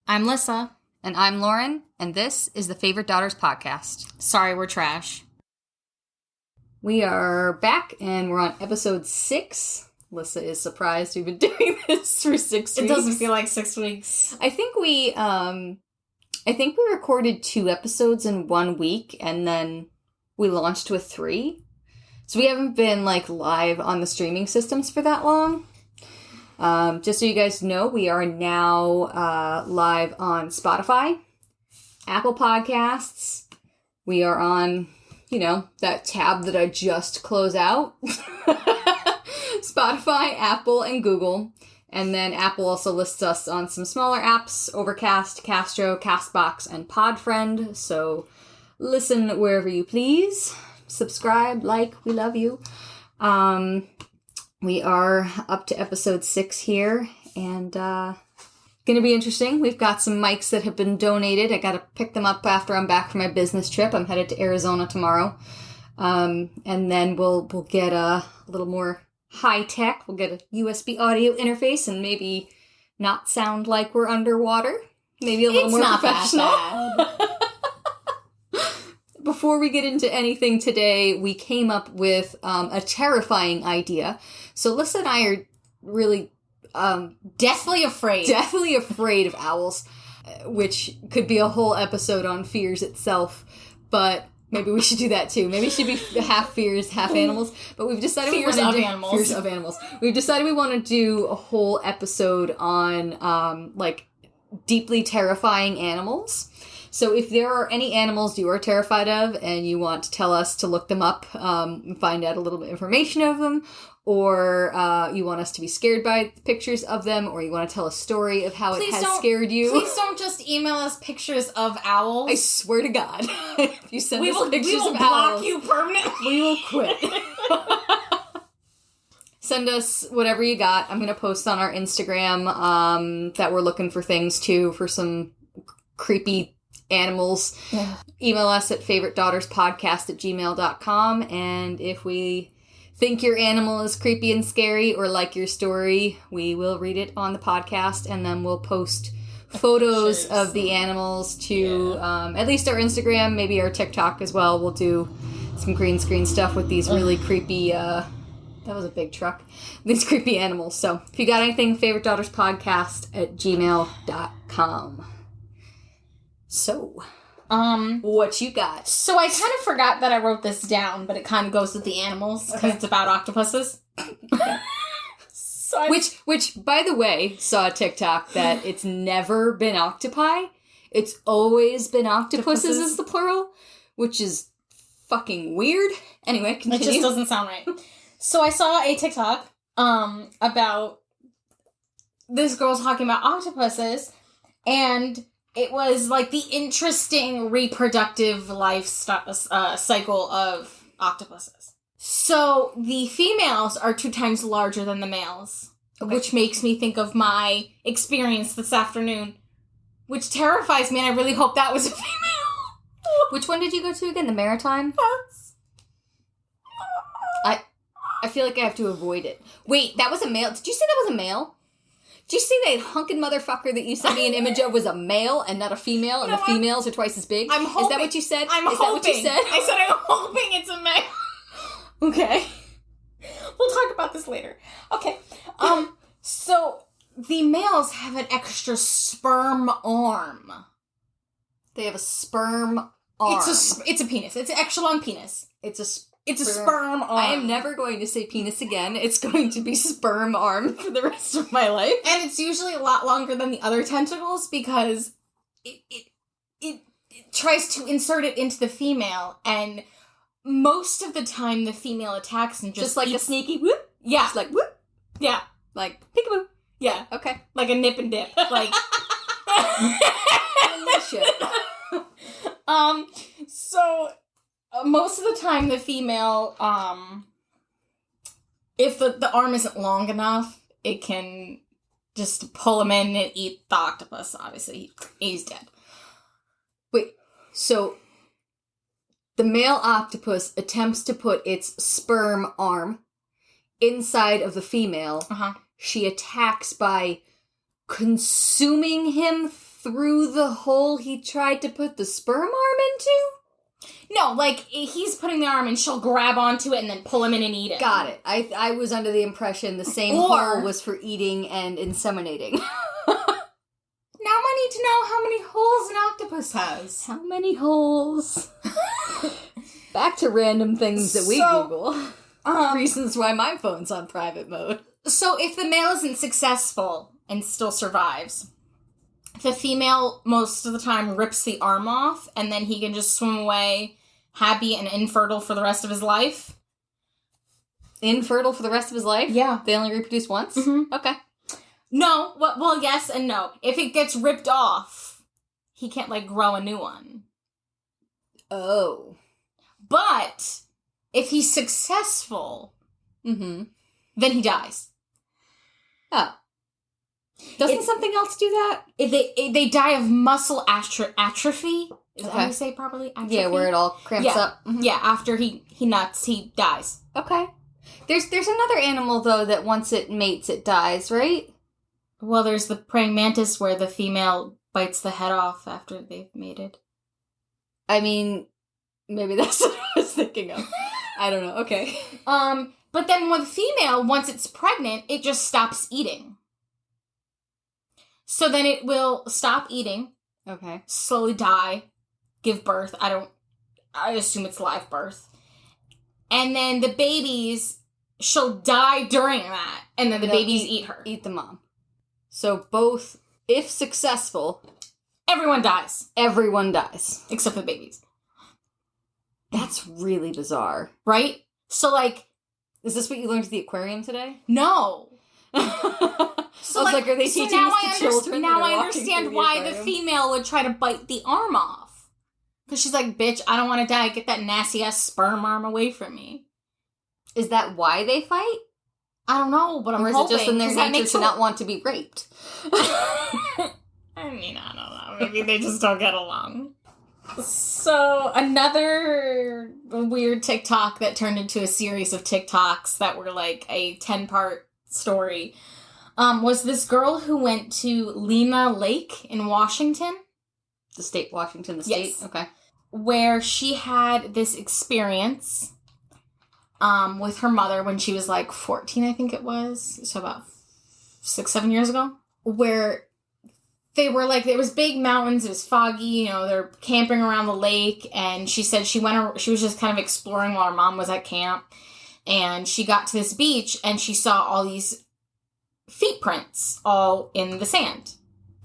I'm Lissa. And I'm Lauren, and this is the Favorite Daughters podcast. Sorry, we're trash. We are back, and we're on episode 6. Lissa is surprised we've been doing this for 6 weeks. It doesn't feel like 6 weeks. I think we recorded 2 episodes in 1 week, and then we launched with 3. So we haven't been, live on the streaming systems for that long. Just so you guys know, we are now live on Spotify, Apple Podcasts. We are on, that tab that I just closed out. Spotify, Apple, and Google. And then Apple also lists us on some smaller apps, Overcast, Castro, Castbox, and Podfriend. So listen wherever you please. Subscribe, we love you. We are up to episode 6 here, and gonna be interesting. We've got some mics that have been donated. I gotta pick them up after I'm back from my business trip. I'm headed to Arizona tomorrow. And then we'll get a little more high tech. We'll get a USB audio interface and maybe not sound like we're underwater. Maybe a little more professional. That bad. Before we get into anything today, we came up with a terrifying idea. So Lissa and I are really deathly afraid of owls, which could be a whole episode on fears itself. But maybe we should do that too. Maybe it should be half fears, half animals. But we've decided fears of animals. We've decided we want to do a whole episode on deeply terrifying animals. So if there are any animals you are terrified of and you want to tell us to look them up, find out a little bit of information of them, or you want us to be scared by pictures of them, or you want to tell a story of how it has scared you. Please don't just email us pictures of owls. I swear to God. If you send us pictures of owls, block you permanently. We will quit. Send us whatever you got. I'm going to post on our Instagram that we're looking for things too, for some creepy animals. Yeah. Email us at favoritedaughterspodcast@gmail.com, and if we think your animal is creepy and scary or like your story, we will read it on the podcast, and then we'll post photos of the animals to at least our Instagram, maybe our TikTok as well. We'll do some green screen stuff with these really creepy that was a big truck. These creepy animals. So if you got anything, favoritedaughterspodcast@gmail.com. So, what you got? So I kind of forgot that I wrote this down, but it kind of goes with the animals because it's about octopuses. Okay. Which, by the way, saw a TikTok that it's never been octopi. It's always been octopuses is the plural, which is fucking weird. Anyway, continue. It just doesn't sound right. So I saw a TikTok about this girl talking about octopuses, and it was the interesting reproductive life cycle of octopuses. So the females are 2 times larger than the males, which makes me think of my experience this afternoon, which terrifies me, and I really hope that was a female. Which one did you go to again? The Maritime? Yes. I feel like I have to avoid it. Wait, that was a male? Did you say that was a male? Did you see that hunkin' motherfucker that you sent me an image of was a male and not a female, and the females are twice as big? I'm hoping. Is that what you said? Is that what you said? I said I'm hoping it's a male. Okay. We'll talk about this later. Okay. So the males have an extra sperm arm. They have a sperm arm. It's a penis. It's an extra long penis. It's a sperm arm. I am never going to say penis again. It's going to be sperm arm for the rest of my life. And it's usually a lot longer than the other tentacles because it tries to insert it into the female, and most of the time the female attacks and just like a sneaky whoop? Yeah. Just like whoop? Yeah. Like peekaboo. Yeah. Okay. Like a nip and dip. Like shit. So most of the time the female, if the arm isn't long enough, it can just pull him in and eat the octopus. Obviously, he's dead. Wait, so the male octopus attempts to put its sperm arm inside of the female. Uh-huh. She attacks by consuming him through the hole he tried to put the sperm arm into? No, like, he's putting the arm and she'll grab onto it and then pull him in and eat it. Got it. I was under the impression the same hole was for eating and inseminating. Now I need to know how many holes an octopus has. How many holes? Back to random things that we Google. Reasons why my phone's on private mode. So if the male isn't successful and still survives, the female most of the time rips the arm off and then he can just swim away happy and infertile for the rest of his life. Infertile for the rest of his life? Yeah. They only reproduce once? Mm-hmm. Okay. No, well, yes and no. If it gets ripped off, he can't, like, grow a new one. Oh. But if he's successful, then he dies. Oh. Doesn't something else do that? If they die of muscle atrophy. Is that how you say it properly? Atrophy? Yeah, where it all cramps up. Mm-hmm. Yeah, after he nuts, he dies. Okay. There's another animal, though, that once it mates, it dies, right? Well, there's the praying mantis where the female bites the head off after they've mated. I mean, maybe that's what I was thinking of. I don't know. Okay. But then with female, once it's pregnant, it just stops eating. So then it will stop eating. Okay. Slowly die. Give birth. I assume it's live birth. And then the babies, she'll die during that. And then the babies eat her. Eat the mom. So both, if successful... Everyone dies. Everyone dies. Except for the babies. That's really bizarre. Right? So, like... Is this what you learned at the aquarium today? No. So, I was like, are they teaching this to children? Now I understand why the female would try to bite the arm off. Because she's like, bitch, I don't want to die. Get that nasty-ass sperm arm away from me. Is that why they fight? I don't know, but I'm hoping. Or is it just in their nature to not want to be raped? I mean, I don't know. Maybe they just don't get along. So, another weird TikTok that turned into a series of TikToks that were like a 10-part story was this girl who went to Lena Lake in Washington. The state, Washington, the state? Yes. Okay. Where she had this experience with her mother when she was like 14, I think it was. So about 6-7 years ago. Where they were like, there was big mountains, it was foggy, you know, they're camping around the lake, and she said she was just kind of exploring while her mom was at camp, and she got to this beach, and she saw all these feet prints all in the sand.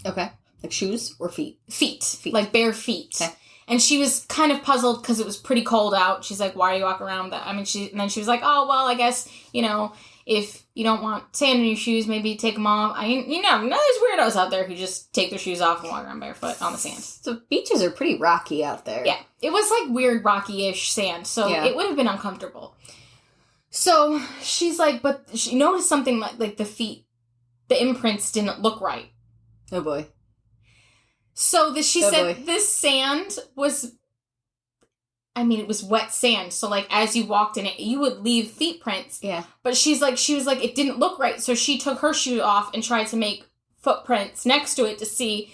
Okay. Like shoes or feet? Feet. Like bare feet. Okay. And she was kind of puzzled because it was pretty cold out. She's like, why are you walking around with that? I mean, and then she was like, oh, well, I guess, you know, if you don't want sand in your shoes, maybe take them off. There's weirdos out there who just take their shoes off and walk around barefoot on the sand. So beaches are pretty rocky out there. Yeah. It was like weird rocky-ish sand, so it would have been uncomfortable. So she's like, but she noticed something like the feet, the imprints didn't look right. Oh boy. So she said this sand was, it was wet sand. So, like, as you walked in it, you would leave feet prints. Yeah. But she was like, it didn't look right. So she took her shoe off and tried to make footprints next to it to see.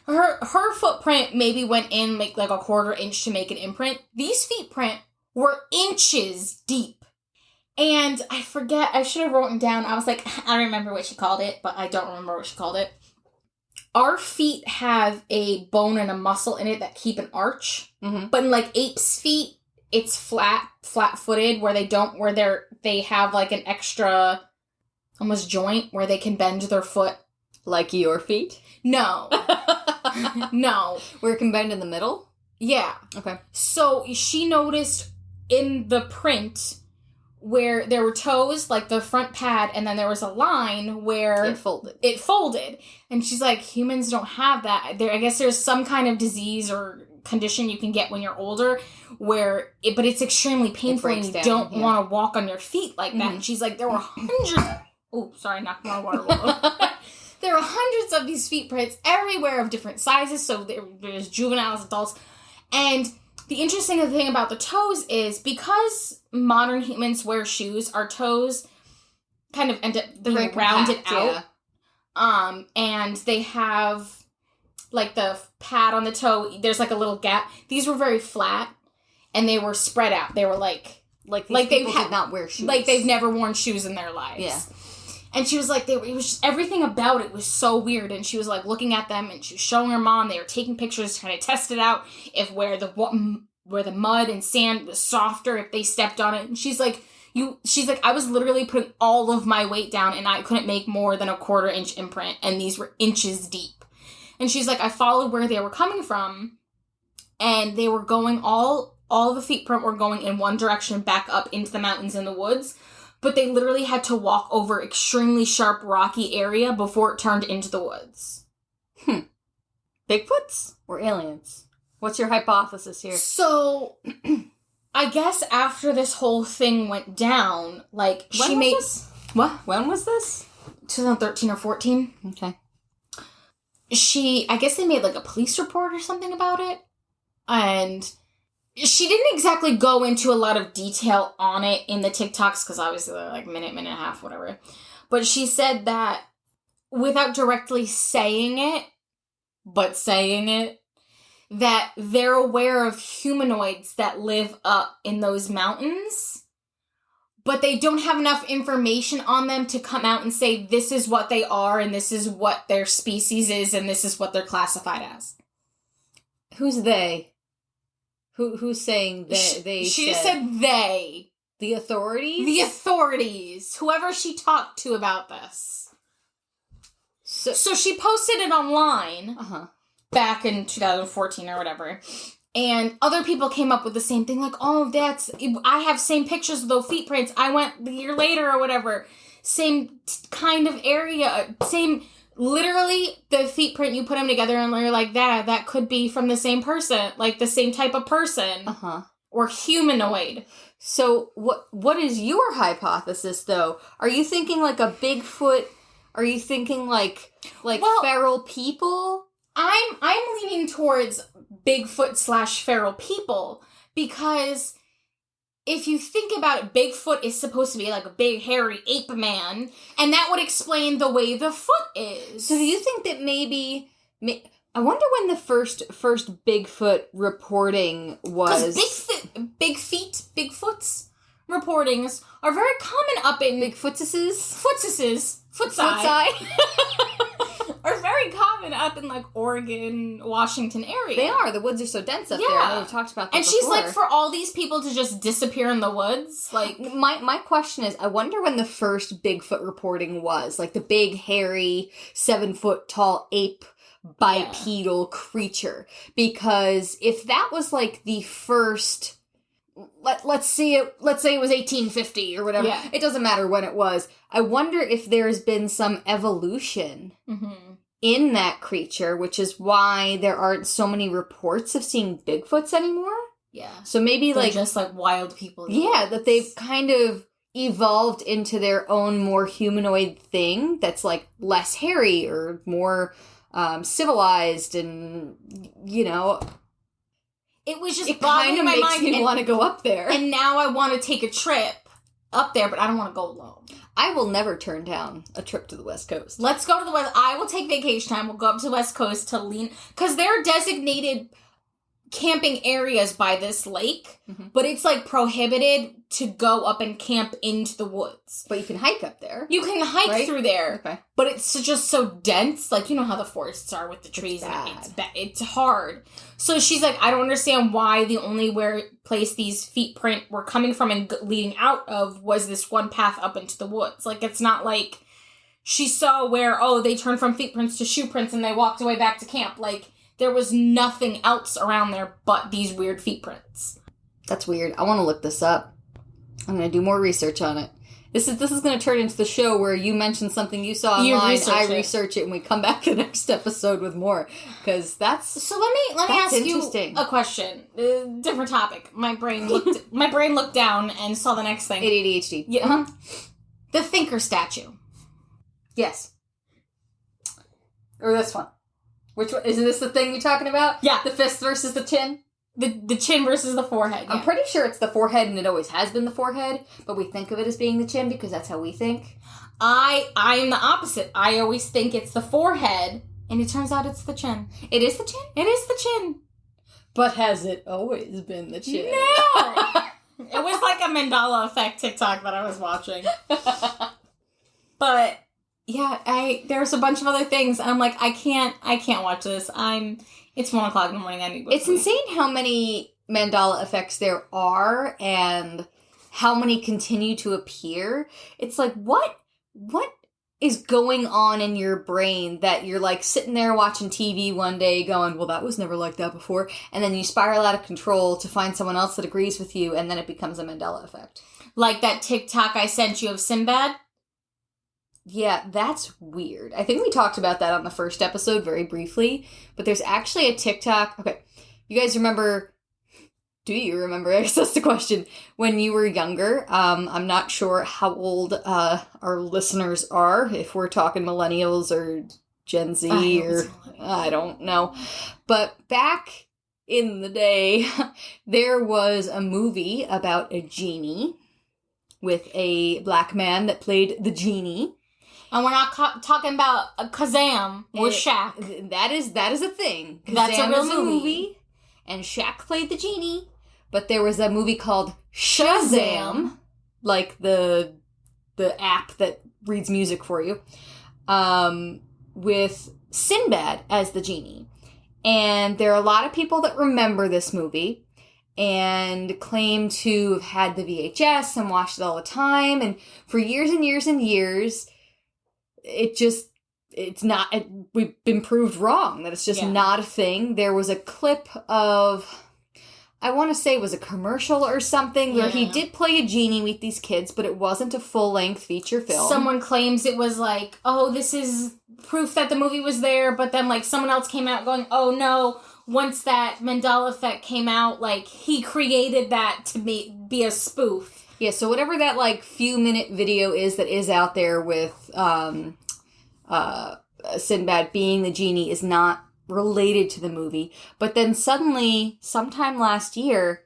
Her footprint maybe went in like a 1/4 inch to make an imprint. These feet print were inches deep. And I forget, I should have written down. I was like, I remember what she called it, but I don't remember what she called it. Our feet have a bone and a muscle in it that keep an arch. Mm-hmm. But in like apes' feet, it's flat-footed where they have like an extra almost joint where they can bend their foot. Like your feet? No. No. Where it can bend in the middle? Yeah. Okay. So she noticed in the print where there were toes, like the front pad, and then there was a line where It folded. And she's like, humans don't have that. I guess there's some kind of disease or condition you can get when you're older but it's extremely painful and you don't want to walk on your feet like that. Mm-hmm. And she's like, there were hundreds... Oh, sorry, knocked my water bottle. There were hundreds of these feet prints everywhere of different sizes. So there's juveniles, adults. And the interesting thing about the toes is because modern humans wear shoes, our toes kind of end up being rounded out. Yeah. And they have like the pad on the toe, there's like a little gap. These were very flat, and they were spread out. They were like these people did not wear shoes. Like they've never worn shoes in their lives. Yeah. And she was like, it was just, everything about it was so weird. And she was like looking at them, and she was showing her mom. They were taking pictures, trying to test it out, if where the mud and sand was softer, if they stepped on it. And she's like, I was literally putting all of my weight down, and I couldn't make more than a 1/4 inch imprint, and these were inches deep. And she's like, I followed where they were coming from, and they were going all of the feet print were going in one direction back up into the mountains in the woods. But they literally had to walk over extremely sharp, rocky area before it turned into the woods. Bigfoots or aliens? What's your hypothesis here? So, I guess after this whole thing went down, like, When was this? 2013 or 14. Okay. I guess they made, like, a police report or something about it. And she didn't exactly go into a lot of detail on it in the TikToks, because obviously they're like minute and a half, whatever. But she said that without directly saying it, that they're aware of humanoids that live up in those mountains, but they don't have enough information on them to come out and say this is what they are, and this is what their species is, and this is what they're classified as. Who's they? Who's saying they? She just said they. The authorities? The authorities. Whoever she talked to about this. So she posted it online back in 2014 or whatever. And other people came up with the same thing. Like, oh, I have same pictures of those feet prints. I went a year later or whatever. Same kind of area. Literally, the feet print, you put them together and you're like, that could be from the same person. Like, the same type of person. Or humanoid. So, what is your hypothesis, though? Are you thinking like a Bigfoot? Are you thinking like feral people? I'm leaning towards Bigfoot / feral people, because if you think about it, Bigfoot is supposed to be like a big, hairy ape man, and that would explain the way the foot is. So do you think that maybe... I wonder when the first Bigfoot reporting was... Because Bigfoot's reportings are very common up in... Footsai are very common up in, like, Oregon, Washington area. They are. The woods are so dense up there. I know we've talked about that before. She's like, for all these people to just disappear in the woods, like... My question is, I wonder when the first Bigfoot reporting was. Like, the big, hairy, 7-foot-tall ape bipedal creature. Because if that was, like, the first... Let's say it was 1850 or whatever. Yeah. It doesn't matter when it was. I wonder if there's been some evolution in that creature, which is why there aren't so many reports of seeing Bigfoots anymore. Yeah. So maybe they're just like wild people. Yeah, that they've kind of evolved into their own more humanoid thing that's like less hairy or more civilized, and it was just it kind of makes me want to go up there. And now I want to take a trip up there, but I don't want to go alone. I will never turn down a trip to the West Coast. Let's go to the West. I will take vacation time. We'll go up to the West Coast to lean, because there are designated camping areas by this lake, but it's like prohibited to go up and camp into the woods. But you can hike up there. You can hike through there. Okay. But it's just so dense. Like, you know how the forests are with the trees. It's hard. So she's like, I don't understand why the only place these feet print were coming from and leading out of was this one path up into the woods. Like, it's not like she saw where, they turned from feet prints to shoe prints and they walked away back to camp. Like, there was nothing else around there but these weird feet prints. That's weird. I want to look this up. I'm going to do more research on it. This is going to turn into the show where you mention something you saw online, I research it, and we come back the next episode with more. Because that's... So let me ask you a question. Different topic. My brain looked down and saw the next thing. ADHD. Yeah. The Thinker statue. Yes. Or this one. Which one? Is this the thing you're talking about? Yeah. The fist versus the chin? The chin versus the forehead. Yeah. I'm pretty sure it's the forehead, and it always has been the forehead, but we think of it as being the chin because that's how we think. I'm the opposite. I always think it's the forehead, And it turns out it's the chin. It is the chin? It is the chin. But has it always been the chin? No! It was like a Mandela Effect TikTok that I was watching. But, yeah, there's a bunch of other things, and I'm like, I can't watch this. It's 1 o'clock in the morning, I need to go to sleep. It's insane how many Mandela effects there are, and how many continue to appear. It's like, what is going on in your brain that you're like sitting there watching TV one day going, well, that was never like that before, and then you spiral out of control to find someone else that agrees with you, and then it becomes a Mandela effect. Like that TikTok I sent you of Sinbad? Yeah, that's weird. I think we talked about that on the first episode very briefly, but there's actually a TikTok. Okay, you guys remember... Do you remember? I guess that's the question. When you were younger, I'm not sure how old our listeners are, if we're talking millennials or Gen Z I don't know. But back in the day, there was a movie about a genie with a black man that played the genie. And we're not talking about Kazam or Shaq. That is a thing. Kazam That's a real movie. And Shaq played the genie. But there was a movie called Shazam, like the app that reads music for you, with Sinbad as the genie. And there are a lot of people that remember this movie and claim to have had the VHS and watched it all the time. And for years and years and years, we've been proved wrong, that it's just not a thing. There was a clip of... I want to say it was a commercial or something where he did play a genie with these kids, but it wasn't a full-length feature film. Someone claims it was like, oh, this is proof that the movie was there, but then like someone else came out going, oh no, once that Mandela Effect came out, like he created that to be a spoof. Yeah, so whatever that like few-minute video is that is out there with Sinbad being the genie is not related to the movie. But then suddenly, sometime last year,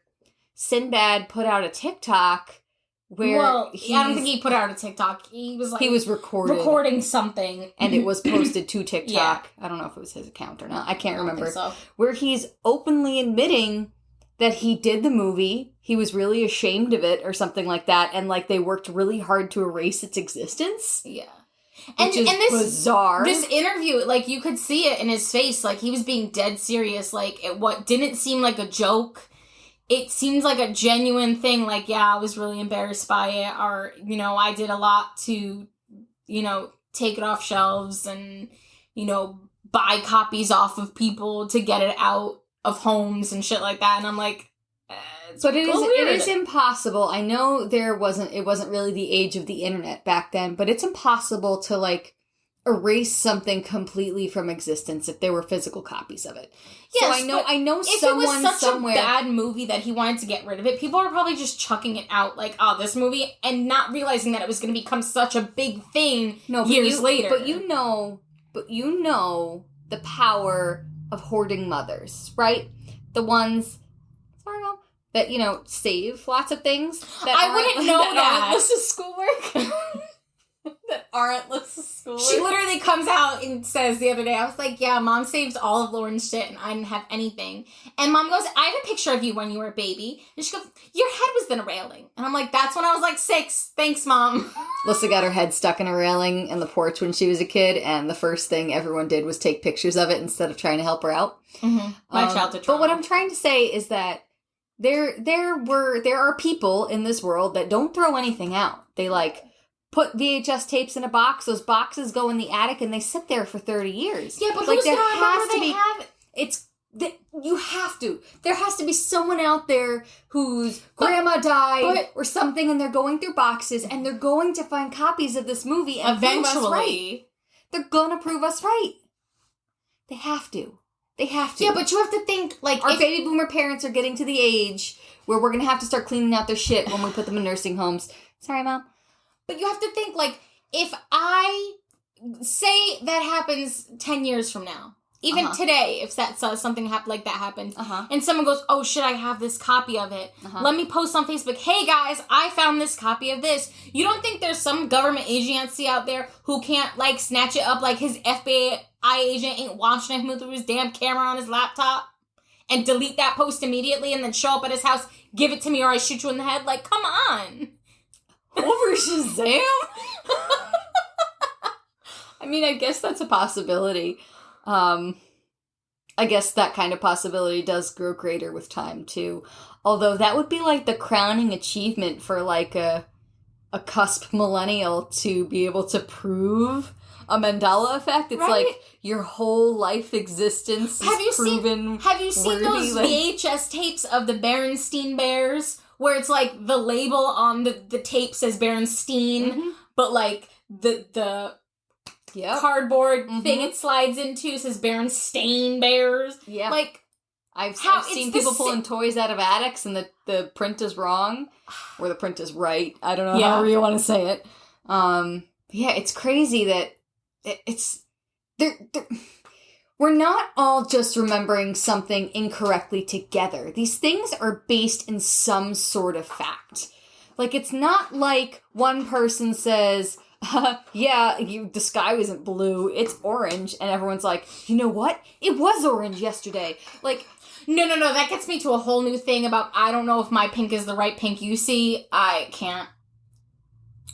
Sinbad put out a TikTok where I don't think he put out a TikTok. He was like... He was recording something. And it was posted to TikTok. Yeah. I don't know if it was his account or not. I can't remember. Think so. Where he's openly admitting that he did the movie. He was really ashamed of it or something like that. And like they worked really hard to erase its existence. Yeah. Which is bizarre. This interview, like, you could see it in his face. Like, he was being dead serious. Like, what didn't seem like a joke. It seems like a genuine thing. Like, yeah, I was really embarrassed by it. Or, I did a lot to, take it off shelves and, buy copies off of people to get it out of homes and shit like that. And I'm like... But it is impossible. I know it wasn't really the age of the internet back then, but it's impossible to like erase something completely from existence if there were physical copies of it. Yes, so I know if someone it was such somewhere... a bad movie that he wanted to get rid of it, people are probably just chucking it out like, oh, this movie, and not realizing that it was going to become such a big thing years later. But you know the power of hoarding mothers, right? The ones... Sorry, Mom. That, save lots of things. I wouldn't know that. Aren't Lissa's schoolwork. That aren't Lissa's schoolwork. She literally comes out and says the other day, I was like, yeah, Mom saved all of Lauren's shit and I didn't have anything. And Mom goes, I have a picture of you when you were a baby. And she goes, your head was in a railing. And I'm like, that's when I was like 6. Thanks, Mom. Lissa got her head stuck in a railing in the porch when she was a kid, and the first thing everyone did was take pictures of it instead of trying to help her out. Mm-hmm. My childhood trauma. But what I'm trying to say is that there are people in this world that don't throw anything out. They like put VHS tapes in a box. Those boxes go in the attic and they sit there for 30 years. Yeah, but like, who's gonna remember they have it? You have to. There has to be someone out there whose grandma died or something, and they're going through boxes and they're going to find copies of this movie and prove us right. They're gonna prove us right. They have to. They have to. Yeah, but you have to think, like... Our baby boomer parents are getting to the age where we're going to have to start cleaning out their shit when we put them in nursing homes. Sorry, Mom. But you have to think, like, if I... Say that happens 10 years from now. Even today, if that something like that happened, Uh-huh. and someone goes, "Oh shit, I have this copy of it. Let me post on Facebook. Hey guys, I found this copy of this." You don't think there's some government agency out there who can't like snatch it up, like his FBI agent ain't watching him through his damn camera on his laptop and delete that post immediately and then show up at his house, give it to me or I shoot you in the head? Like, come on. Over Shazam? I mean, I guess that's a possibility. I guess that kind of possibility does grow greater with time, too. Although that would be, like, the crowning achievement for, like, a cusp millennial to be able to prove a Mandela effect. It's right? like your whole life existence is proven Have you seen those VHS tapes of the Berenstein Bears? Where it's, like, the label on the tape says Berenstein, but, like, the cardboard thing it slides into says Berenstain Bears. Yeah. Like, I've seen people pulling toys out of attics and the print is wrong. Or the print is right. I don't know however you want to say it. Yeah, it's crazy that it's... We're not all just remembering something incorrectly together. These things are based in some sort of fact. Like, it's not like one person says... the sky wasn't blue, it's orange, and everyone's like, you know what? It was orange yesterday. Like, no, that gets me to a whole new thing about, I don't know if my pink is the right pink you see. I can't.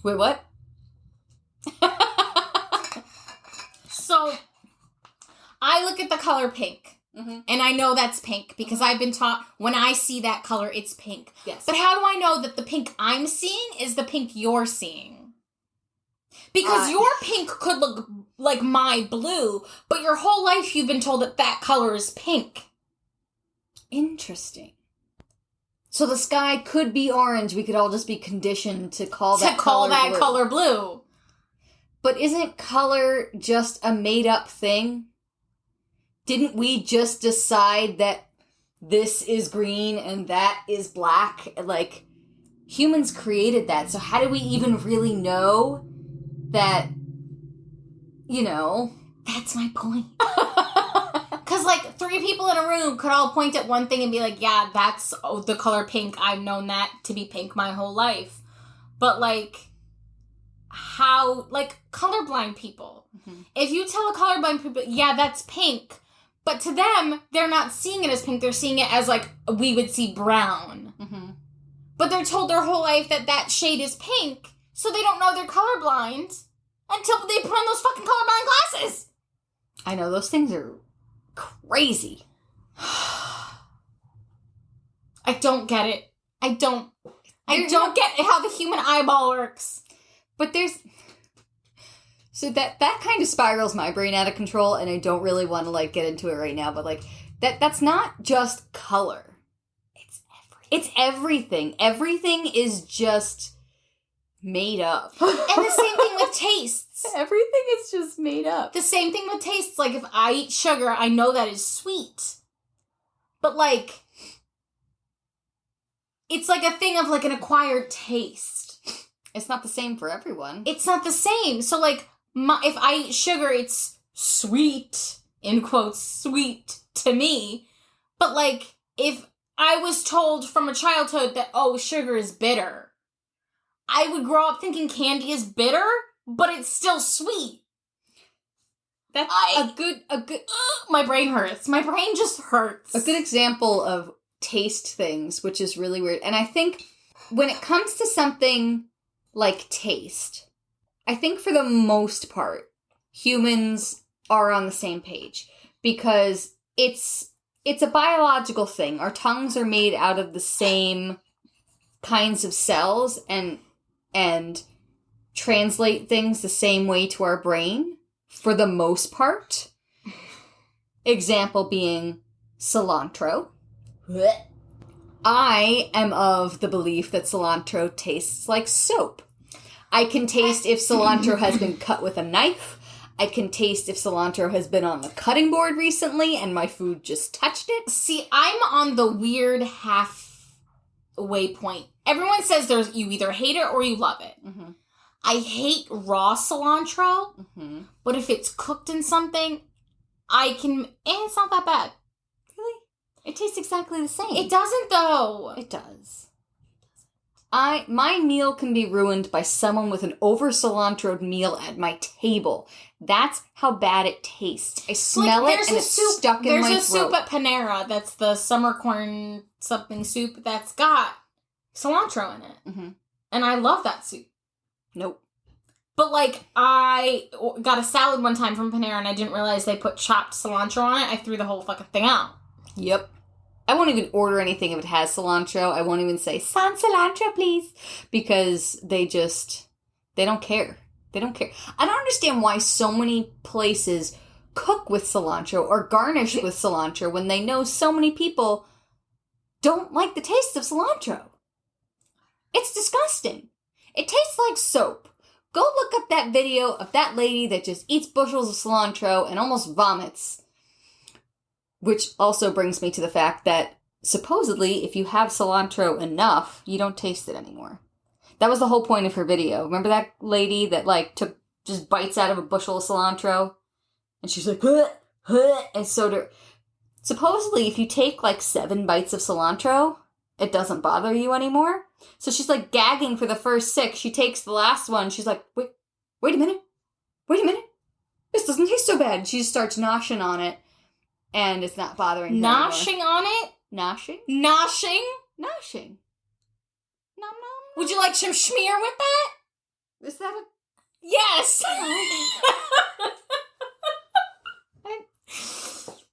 Wait, what? So, I look at the color pink, and I know that's pink, because I've been taught, when I see that color, it's pink. Yes. But how do I know that the pink I'm seeing is the pink you're seeing? Because your pink could look like my blue, but your whole life you've been told that that color is pink. Interesting. So the sky could be orange. We could all just be conditioned to call that color blue. But isn't color just a made-up thing? Didn't we just decide that this is green and that is black? Like, humans created that, so how do we even really know that, you know... That's my point. Because, like, 3 people in a room could all point at one thing and be like, yeah, that's the color pink. I've known that to be pink my whole life. But, like, how... Like, colorblind people. If you tell a colorblind people, yeah, that's pink, but to them, they're not seeing it as pink. They're seeing it as, like, we would see brown. But they're told their whole life that that shade is pink, so they don't know they're colorblind until they put on those fucking colorblind glasses. I know, those things are crazy. I don't get it. I don't get how the human eyeball works. But there's... So that kind of spirals my brain out of control, and I don't really want to, like, get into it right now, but, like, that's not just color. It's everything. Everything is just made up. And the same thing with tastes. Everything is just made up. The same thing with tastes. Like, if I eat sugar, I know that is sweet. But, like, it's like a thing of, like, an acquired taste. It's not the same for everyone. It's not the same. So, like, if I eat sugar, it's sweet, in quotes, sweet to me. But, like, if I was told from a childhood that, oh, sugar is bitter, I would grow up thinking candy is bitter, but it's still sweet. That's a good... my brain hurts. My brain just hurts. A good example of taste things, which is really weird. And I think when it comes to something like taste, I think for the most part, humans are on the same page. Because it's a biological thing. Our tongues are made out of the same kinds of cells and translate things the same way to our brain, for the most part. Example being cilantro. I am of the belief that cilantro tastes like soap. I can taste if cilantro has been cut with a knife. I can taste if cilantro has been on the cutting board recently and my food just touched it. See, I'm on the weird halfway point. Everyone says you either hate it or you love it. I hate raw cilantro, but if it's cooked in something, it's not that bad. Really? It tastes exactly the same. It doesn't, though. It does. My meal can be ruined by someone with an over-cilantroed meal at my table. That's how bad it tastes. I smell it and it's stuck in my throat. There's a soup at Panera that's the summer corn something soup that's got cilantro in it. Mm-hmm. And I love that soup. Nope. But, like, I got a salad one time from Panera and I didn't realize they put chopped cilantro on it. I threw the whole fucking thing out. Yep. I won't even order anything if it has cilantro. I won't even say, sans cilantro, please. Because they don't care. They don't care. I don't understand why so many places cook with cilantro or garnish with cilantro when they know so many people don't like the taste of cilantro. It's disgusting. It tastes like soap. Go look up that video of that lady that just eats bushels of cilantro and almost vomits. Which also brings me to the fact that, supposedly, if you have cilantro enough, you don't taste it anymore. That was the whole point of her video. Remember that lady that, like, took just bites out of a bushel of cilantro? And she's like, huh, huh, and so supposedly, if you take, like, 7 bites of cilantro, it doesn't bother you anymore. So she's, like, gagging for the first 6. She takes the last one. She's like, wait a minute. This doesn't taste so bad. And she just starts noshing on it. And it's not bothering her Noshing on it? Noshing? Noshing? Noshing. Nom nom. Would you like some schmear with that? Is that a... Yes!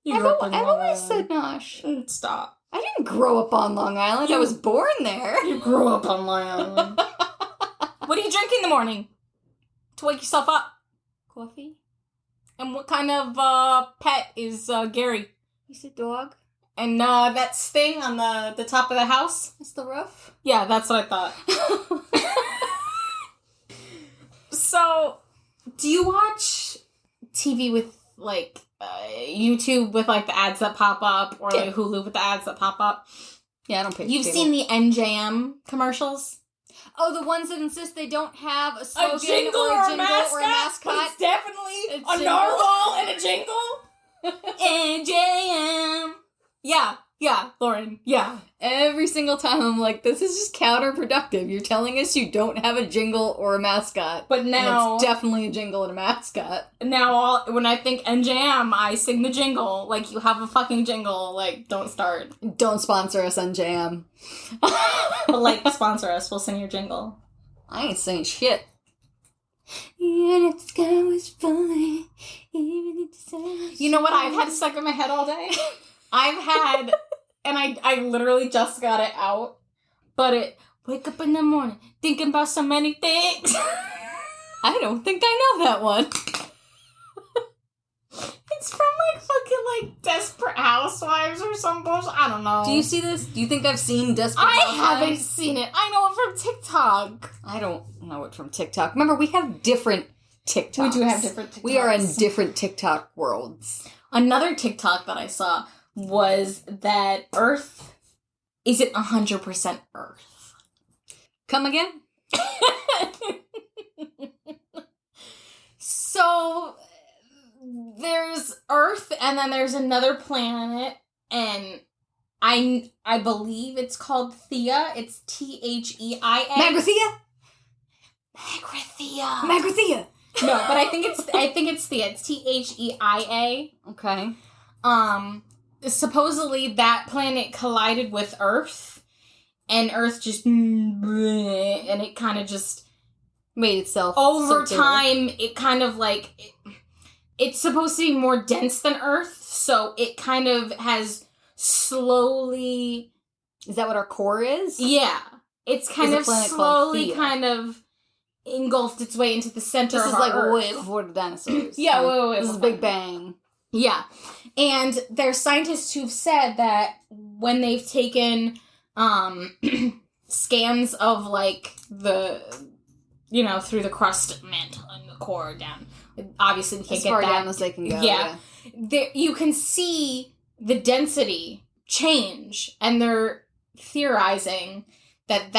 I've always said nosh. Stop. I didn't grow up on Long Island. I was born there. You grew up on Long Island. What do you drink in the morning? To wake yourself up? Coffee. And what kind of pet is Gary? He's a dog. And that thing on the top of the house? That's the roof? Yeah, that's what I thought. So, do you watch TV with, like, YouTube with, like, the ads that pop up? Or, like, Hulu with the ads that pop up? Yeah, I don't pay You've seen the NJM commercials? Oh, the ones that insist they don't have a slogan or a mascot? But it's definitely a narwhal and a jingle. NJM. Yeah, Lauren, yeah. Every single time I'm like, this is just counterproductive. You're telling us you don't have a jingle or a mascot. But now... it's definitely a jingle and a mascot. Now, when I think NJM, I sing the jingle. Like, you have a fucking jingle. Like, don't start. Don't sponsor us, NJM. But, like, sponsor us. We'll sing your jingle. I ain't saying shit. Even if the sky was falling, even if the sun was You know what I've had stuck in my head all day? I've had, and I literally just got it out, but it, wake up in the morning, thinking about so many things. I don't think I know that one. It's from, like, fucking, like, Desperate Housewives or some bullshit. I don't know. Do you see this? Do you think I've seen Desperate Housewives? I haven't seen it. I know it from TikTok. I don't know it from TikTok. Remember, we have different TikToks. We do have different TikToks. We are in different TikTok worlds. Another TikTok that I saw was that Earth isn't 100% Earth. Come again? So, there's Earth, and then there's another planet, and I believe it's called Thea. It's Theia. Magrathea? Magrathea. No, but I think it's Thea. It's Theia. Okay. Supposedly that planet collided with Earth, and Earth just, and it kind of just made itself over circular. time. It kind of like it's supposed to be more dense than Earth, so it kind of has slowly. Is that what our core is? Yeah, it's kind of slowly kind of engulfed its way into the center of our Earth. Way before the dinosaurs. Yeah, way this is Big Bang. Yeah. And there's scientists who've said that when they've taken scans of, like, the, through the crust mantle and the core down. Obviously, you can't as get far that down as they can go. Yeah. You can see the density change, and they're theorizing that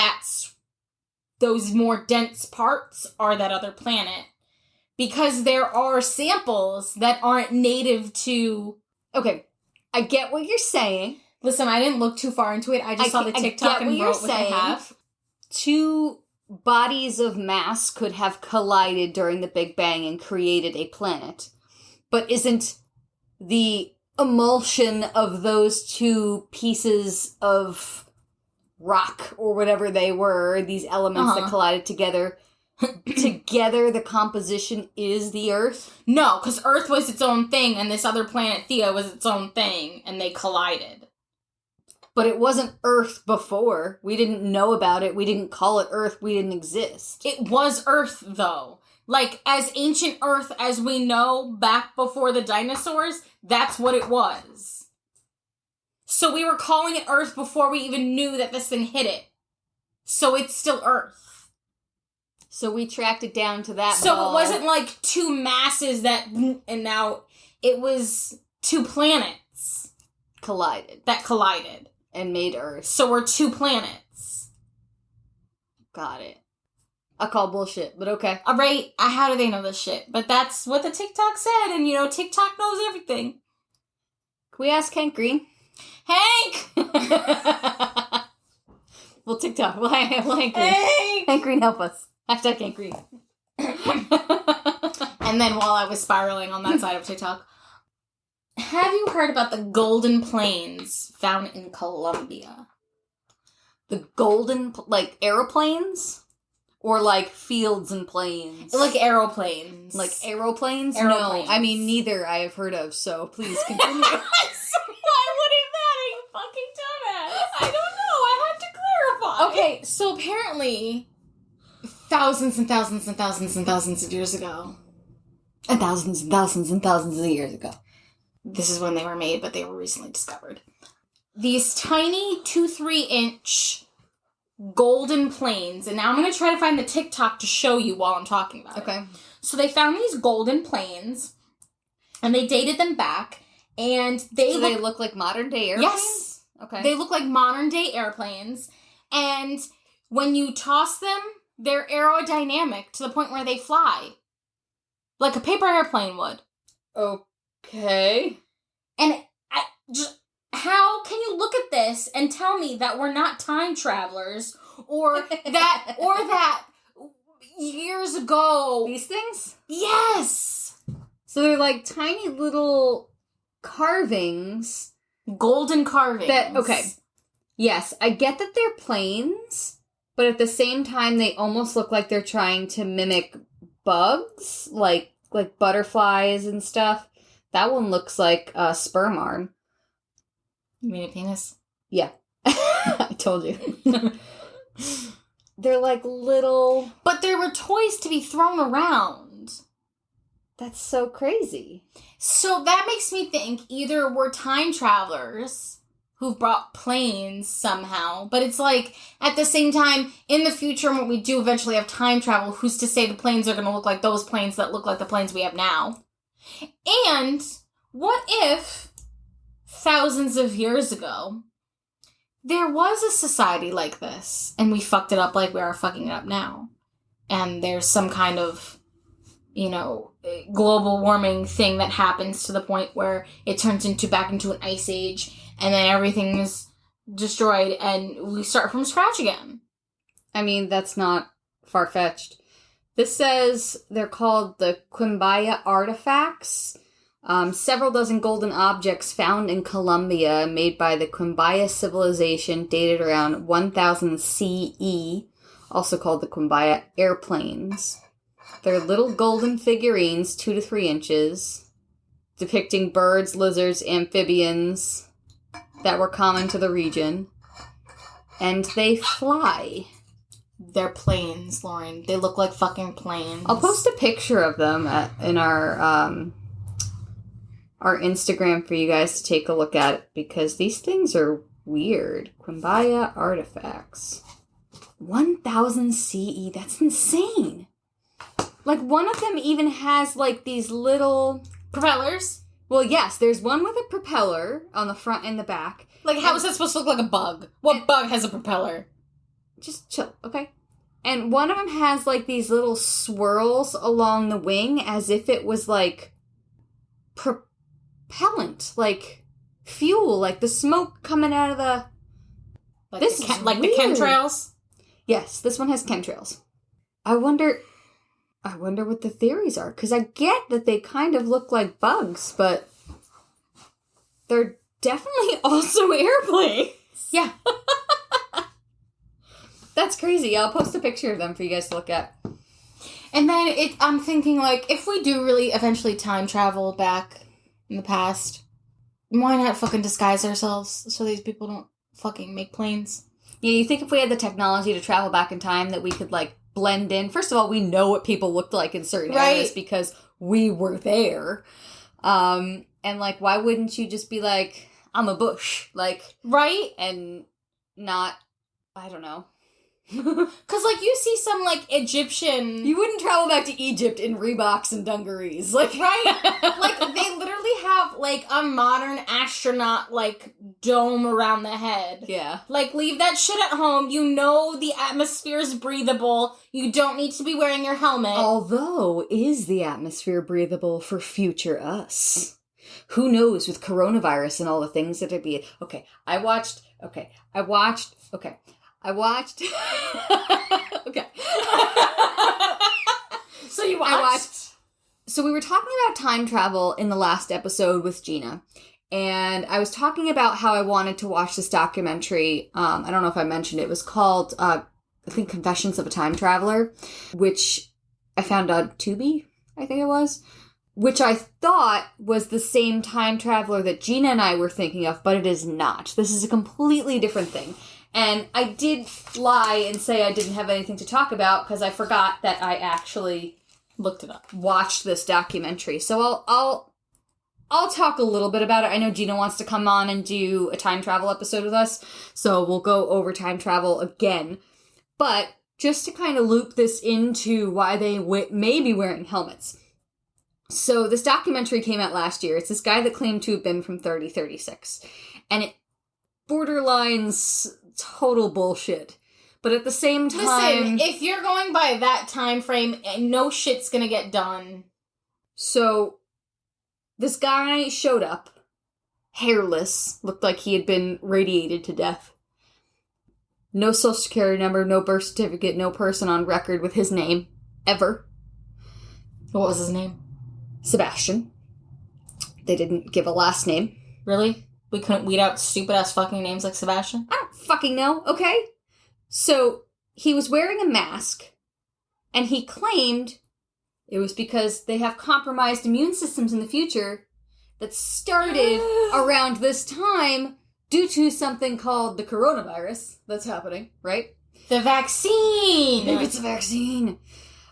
those more dense parts are that other planet. because there are samples that aren't native to... Okay, I get what you're saying. Listen, I didn't look too far into it. I just saw the TikTok and wrote what they have. Two bodies of mass could have collided during the Big Bang and created a planet. But isn't the emulsion of those two pieces of rock or whatever they were, these elements that collided together, the composition is the Earth? No, because Earth was its own thing, and this other planet, Thea, was its own thing, and they collided. But it wasn't Earth before. We didn't know about it. We didn't call it Earth. We didn't exist. It was Earth, though. Like, as ancient Earth as we know back before the dinosaurs, that's what it was. So we were calling it Earth before we even knew that this thing hit it. So it's still Earth. So we tracked it down to that So ball. It wasn't like two masses that... And now it was two planets. That collided. And made Earth. So we're two planets. Got it. I call bullshit, but okay. All right, how do they know this shit? But that's what the TikTok said, and TikTok knows everything. Can we ask Hank Green? Hank! Well, TikTok. Well, Hank Green. Hank Green, help us. Hashtag Hank Green. And then while I was spiraling on that side of TikTok, have you heard about the golden plains found in Colombia? The golden, like aeroplanes? Or like fields and plains? Like aeroplanes. Like aeroplanes? Aeroplanes. No, I mean neither I have heard of, so please continue. Why wouldn't that, you fucking dumbass? I don't know, I had to clarify. Okay, so apparently, thousands and thousands and thousands and thousands of years ago. And thousands and thousands and thousands of years ago. This is when they were made, but they were recently discovered. These tiny 2-3 inch golden plains, and now I'm going to try to find the TikTok to show you while I'm talking about it. Okay. So they found these golden plains, and they dated them back, and they look like modern day airplanes? Yes. Okay. They look like modern day airplanes, and when you toss them, they're aerodynamic to the point where they fly. Like a paper airplane would. Okay. And how can you look at this and tell me that we're not time travelers or that years ago... These things? Yes! So they're like tiny little carvings. Golden carvings. Okay. Yes, I get that they're planes, but at the same time they almost look like they're trying to mimic bugs, like butterflies and stuff. That one looks like a sperm arm. You mean a penis? Yeah. I told you. They're like little... But there were toys to be thrown around. That's so crazy. So that makes me think either we're time travelers who've brought planes somehow, but it's like, at the same time, in the future when we do eventually have time travel, who's to say the planes are going to look like those planes that look like the planes we have now? And what if... thousands of years ago, there was a society like this, and we fucked it up like we are fucking it up now. And there's some kind of, global warming thing that happens to the point where it turns back into an ice age, and then everything is destroyed, and we start from scratch again. I mean, that's not far-fetched. This says they're called the Quimbaya artifacts. Several dozen golden objects found in Colombia made by the Quimbaya civilization dated around 1000 CE, also called the Quimbaya airplanes. They're little golden figurines, 2 to 3 inches, depicting birds, lizards, amphibians that were common to the region. And they fly. They're planes, Lauren. They look like fucking planes. I'll post a picture of them in our Instagram for you guys to take a look at, because these things are weird. Quimbaya artifacts. 1000 CE. That's insane. Like, one of them even has, like, these little... propellers? Well, yes, there's one with a propeller on the front and the back. Like, how is that supposed to look like a bug? What bug has a propeller? Just chill, okay? And one of them has, like, these little swirls along the wing as if it was, like, propellant, like, fuel, like the smoke coming out of the... Like this the is like weird. the chemtrails? Yes, this one has chemtrails. I wonder what the theories are, because I get that they kind of look like bugs, but they're definitely also airplanes. Yeah. That's crazy. I'll post a picture of them for you guys to look at. And then I'm thinking, like, if we do really eventually time travel back in the past, why not fucking disguise ourselves so these people don't fucking make planes? Yeah, you think if we had the technology to travel back in time that we could, like, blend in? First of all, we know what people looked like in certain areas because we were there. And, like, why wouldn't you just be like, I'm a bush? Like... Right? And not... I don't know. Because, like, you see some, like, Egyptian... You wouldn't travel back to Egypt in Reeboks and dungarees. Like, right? Like, they literally have, like, a modern astronaut, like, dome around the head. Yeah. Like, leave that shit at home. You know the atmosphere is breathable. You don't need to be wearing your helmet. Although, is the atmosphere breathable for future us? Who knows with coronavirus and all the things that it'd be... Okay. I watched... Okay. So you watched? So we were talking about time travel in the last episode with Gina. And I was talking about how I wanted to watch this documentary. I don't know if I mentioned it. It was called, I think, Confessions of a Time Traveler, which I found on Tubi, I think it was. Which I thought was the same time traveler that Gina and I were thinking of, but it is not. This is a completely different thing. And I did lie and say I didn't have anything to talk about because I forgot that I actually looked it up, watched this documentary. So I'll talk a little bit about it. I know Gina wants to come on and do a time travel episode with us, so we'll go over time travel again. But just to kind of loop this into why they may be wearing helmets. So this documentary came out last year. It's this guy that claimed to have been from 3036. And it borderlines total bullshit. But at the same time... Listen, if you're going by that time frame, no shit's gonna get done. So, this guy showed up, hairless, looked like he had been radiated to death. No social security number, no birth certificate, no person on record with his name, ever. What was his name? Sebastian. They didn't give a last name. Really? We couldn't weed out stupid-ass fucking names like Sebastian? I don't fucking know, okay? So, he was wearing a mask, and he claimed it was because they have compromised immune systems in the future that started around this time due to something called the coronavirus that's happening, right? The vaccine! Maybe it's a vaccine.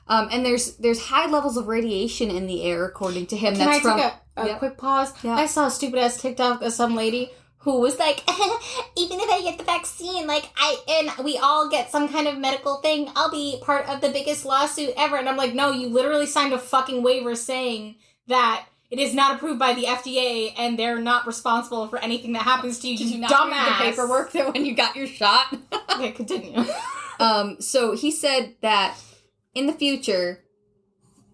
And there's high levels of radiation in the air, according to him. Can I take a quick pause? Yeah. I saw a stupid-ass TikTok of some lady who was like, even if I get the vaccine, and we all get some kind of medical thing, I'll be part of the biggest lawsuit ever. And I'm like, no, you literally signed a fucking waiver saying that it is not approved by the FDA and they're not responsible for anything that happens to you, Did you not dumbass. read the paperwork that when you got your shot? Okay, continue. So he said that in the future,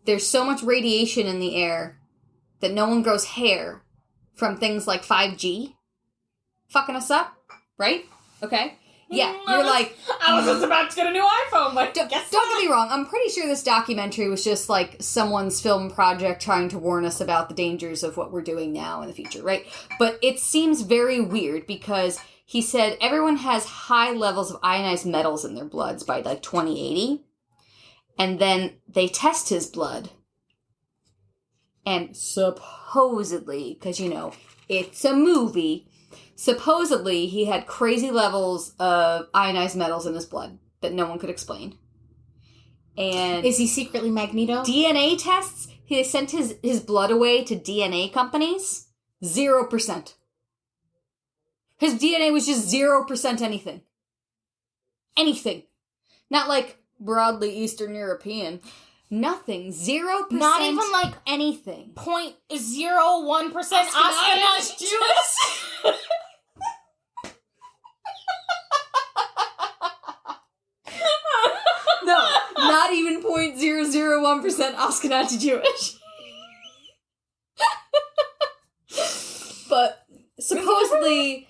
there's so much radiation in the air that no one grows hair from things like 5G fucking us up, right? Okay? Yeah, you're like... I was just about to get a new iPhone, but don't get me wrong, I'm pretty sure this documentary was just like someone's film project trying to warn us about the dangers of what we're doing now in the future, right? But it seems very weird because he said everyone has high levels of ionized metals in their bloods by like 2080. And then they test his blood. And supposedly, because, you know, it's a movie, supposedly he had crazy levels of ionized metals in his blood that no one could explain. And is he secretly Magneto? DNA tests, he sent his blood away to DNA companies. 0%. His DNA was just 0% anything. Anything. Not like broadly Eastern European. Nothing. 0%. Not even like anything. 0.01% Ashkenazi Jews. No, 1% Ashkenazi Jewish. But supposedly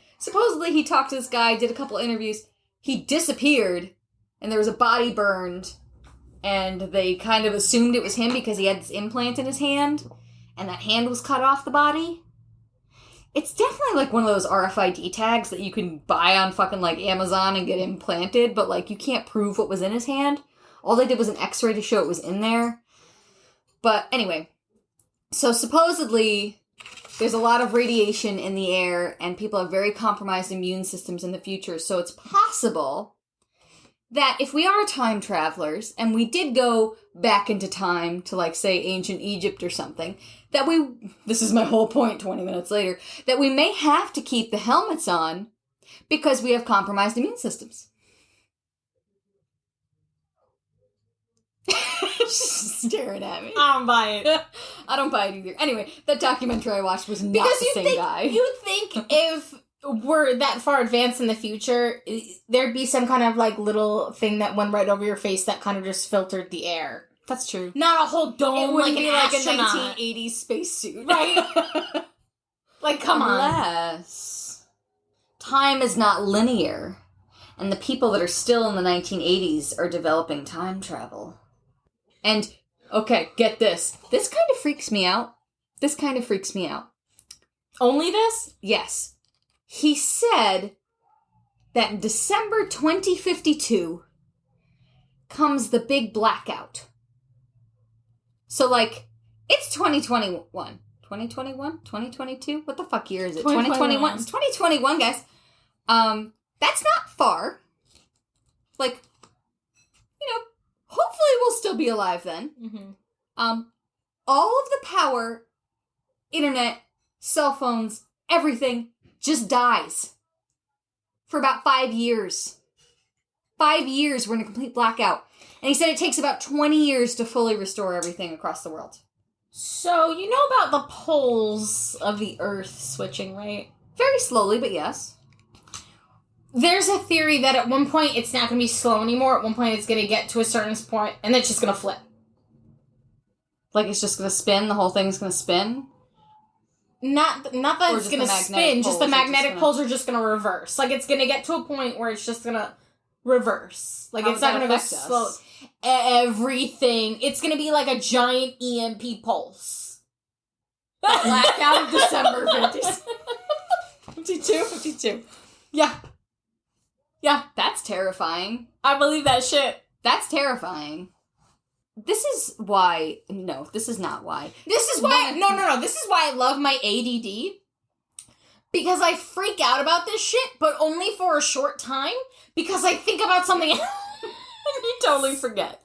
he talked to this guy, did a couple interviews. He disappeared, and there was a body burned, and they kind of assumed it was him because he had this implant in his hand, and that hand was cut off the body. It's definitely like one of those RFID tags that you can buy on fucking like Amazon and get implanted, but like you can't prove what was in his hand. All they did was an x-ray to show it was in there. But anyway, so supposedly there's a lot of radiation in the air and people have very compromised immune systems in the future. So it's possible that if we are time travelers and we did go back into time to like say ancient Egypt or something, that this is my whole point 20 minutes later, that we may have to keep the helmets on because we have compromised immune systems. She's staring at me. I don't buy it. I don't buy it either. Anyway, that documentary I watched was not the same guy. You think if we're that far advanced in the future, there'd be some kind of like little thing that went right over your face that kind of just filtered the air. That's true. Not a whole dome, it wouldn't be like astronaut. A 1980s spacesuit. Right? Like, come on. Unless time is not linear, and the people that are still in the 1980s are developing time travel. And, okay, get this. This kind of freaks me out. Only this? Yes. He said that in December 2052 comes the big blackout. So, like, it's 2021. 2021? 2022? What the fuck year is it? 2021. It's 2021, guys. That's not far. Like, you know, hopefully we'll still be alive then. Mm-hmm. All of the power, internet, cell phones, everything just dies. For about 5 years. 5 years, we're in a complete blackout. And he said it takes about 20 years to fully restore everything across the world. So, you know about the poles of the Earth switching, right? Very slowly, but yes. There's a theory that at one point it's not going to be slow anymore. At one point it's going to get to a certain point, and then it's just going to flip. Like it's just going to spin? The whole thing's going to spin? Not that it's going to spin, just the magnetic poles are just going to reverse. Like, it's going to get to a point where it's just going to reverse. Like, it's not going to go slow. Everything. It's going to be like a giant EMP pulse. Blackout of December 52. Yeah. Yeah. That's terrifying. I believe that shit. That's terrifying. This is why... No, this is not why. This is why... No. This is why I love my ADD. Because I freak out about this shit, but only for a short time. Because I think about something else. And you totally forget.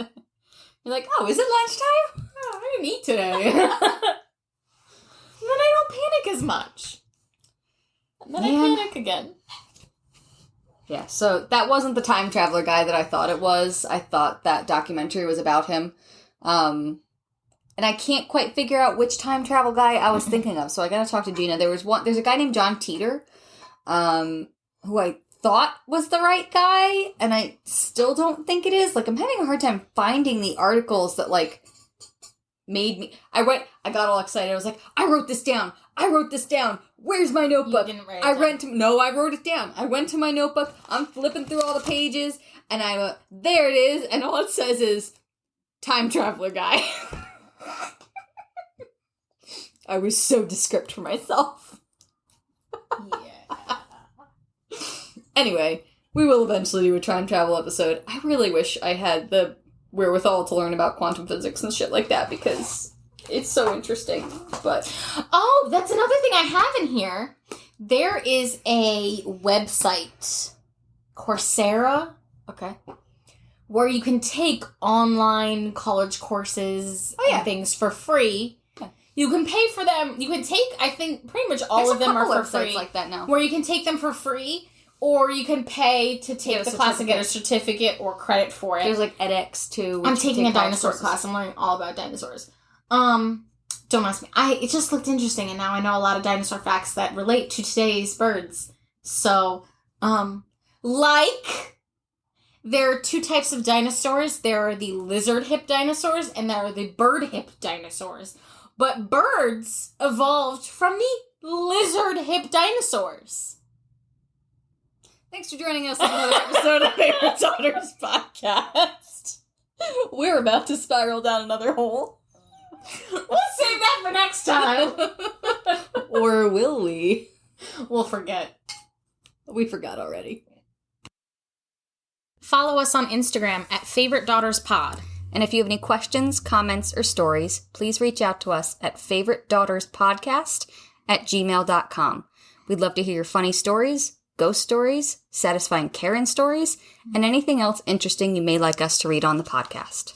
You're like, oh, is it lunchtime? Oh, I didn't eat today. And then I don't panic as much. And then I panic again. Yeah, so that wasn't the time traveler guy that I thought it was. I thought that documentary was about him. And I can't quite figure out which time travel guy I was thinking of, so I gotta talk to Gina. There's a guy named John Teeter, who I thought was the right guy, and I still don't think it is. Like, I'm having a hard time finding the articles that, like, made me... I got all excited. I was like, I wrote this down. Where's my notebook? You didn't write it down. No, I wrote it down. I went to my notebook. I'm flipping through all the pages, and I went, there it is, and all it says is, time traveler guy. I was so descript for myself. Yeah. Anyway, we will eventually do a time travel episode. I really wish I had the wherewithal to learn about quantum physics and shit like that, because it's so interesting. But oh, that's another thing I have in here. There is a website, Coursera. Okay. Where you can take online college courses and things for free. Yeah. You can pay for them. You can take, I think, pretty much all of them are for free. Like that now. Where you can take them for free, or you can pay to take the class and get a certificate or credit for it. There's like edX too. I'm taking a dinosaur class. I'm learning all about dinosaurs. Don't ask me. It just looked interesting, and now I know a lot of dinosaur facts that relate to today's birds. So, like There are two types of dinosaurs. There are the lizard hip dinosaurs and there are the bird hip dinosaurs. But birds evolved from the lizard hip dinosaurs. Thanks for joining us on another episode of Favorite Daughters Podcast. We're about to spiral down another hole. We'll save that for next time. Or will we? We'll forget. We forgot already. Follow us on Instagram at Favorite Daughters Pod. And if you have any questions, comments, or stories, please reach out to us at favoritedaughterspodcast@gmail.com. We'd love to hear your funny stories, ghost stories, satisfying Karen stories, and anything else interesting you may like us to read on the podcast.